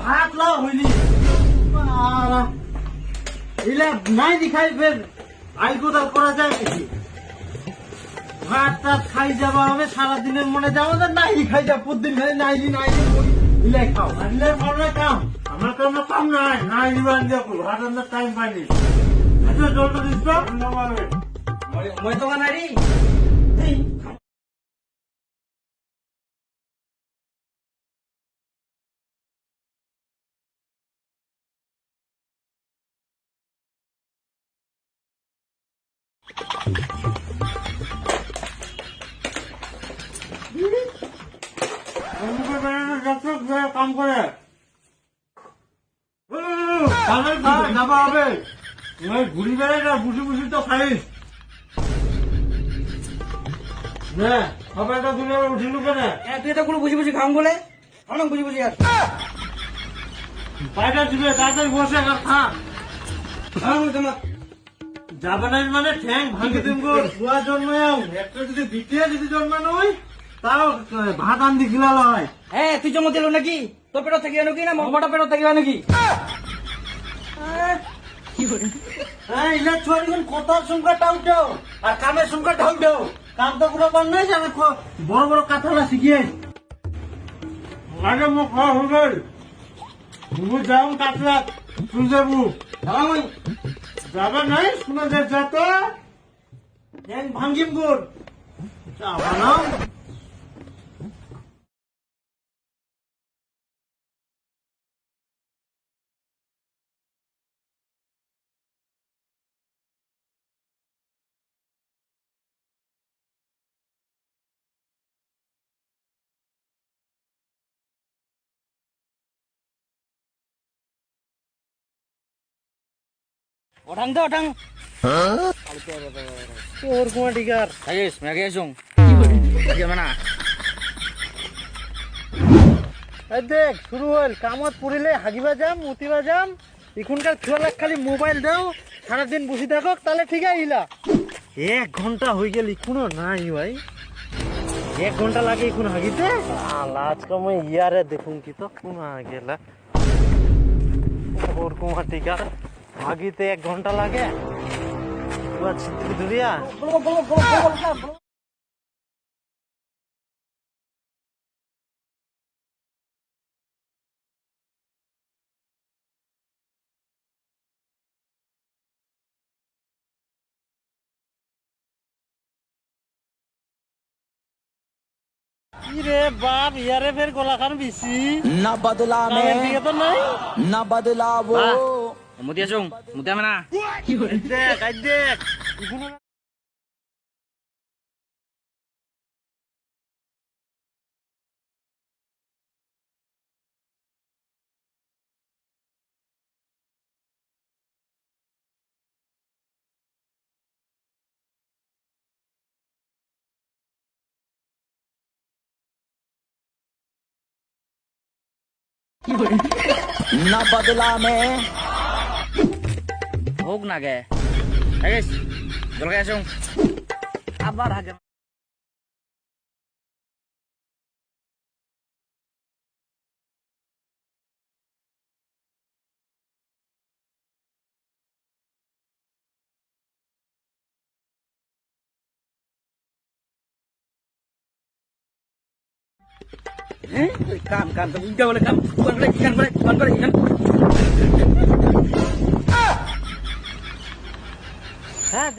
ভাত লাও হইলি নাই দেখাই ফের আই কোদাল করা যায় নাকি? ভাত টাত খাই যাওয়া হবে সারাদিনের মনে যাওয়া নাই খাই যা প্রতিদিন খাই নাইলি নাইলি ইলাই খাও নাইলে ভালো কাম আমার কোনো কাম নাই নাই দিবান দেখো ভাত রান্নার টাইম পাইনি আচ্ছা জলটা দিস না মারবে মই তো নারি কাম করে যাবা হবে ঘুরি বেড়াই না বুঝি বুঝি তো খাইস সবাইটা তুলে উঠিল কেনে তুই তো কোনো বুঝি বুঝি খাম বলে অনেক বুঝি বুঝি আর পায়টা দিবে তাড়াতাড়ি বসে আর খা তোমার যাবে না মানে ঠ্যাং ভাঙি দিব বুয়া জন্মাও একটা যদি দ্বিতীয় যদি জন্মানো হয় তাও ভাত আন্দি খিলালো হয় হ্যাঁ তুই জন্ম দিল নাকি তোর পেটত থাকি নাকি না মোটা পেটত থাকি নাকি হ্যাঁ ইলা ছড়ি কথার সংখ্যা টাউটাও আর কামের সংখ্যা ঢাউটাও কাম তো পুরো কর নাই আমি বড় বড় কথাটা শিখিয়ে আগে মুখ খাওয়া হবে তুমি যাও কাতলা তুই যাবো যাবে নাই শুনে যে যত ভাঙ্গিম গুড় চা বানাও ওঠাং দে ওঠাং ওর কুয়া টিকার থাকিস মেঘে আসুন যাবে না দেখ শুরু হল কামত পড়িলে হাগিবা যাম মুতিবা যাম এখনকার ছোয়ালাক খালি মোবাইল দাও সারাদিন বসে থাকো তাহলে ঠিক আইলা 1 ঘন্টা হয়ে গেল এখনো নাই ভাই 1 ঘন্টা লাগে এখন হাগিতে আজকে মই ইয়ারে দেখুন কি তো কোন গেলা ওর কুয়া টিকার হাগিতে 1 ঘন্টা লাগে ধরিয়া रे बाप यारे फिर गोला खान बिसी ना बदला में तो नहीं ना बदला वो মুতি আসুন মুতি আমি না देख देख ना बदला में হোক না গে থাকিস জলকে আসুন আবার হাগে কাম কাম তো উল্টা বলে কাম কান করে হ্যাঁ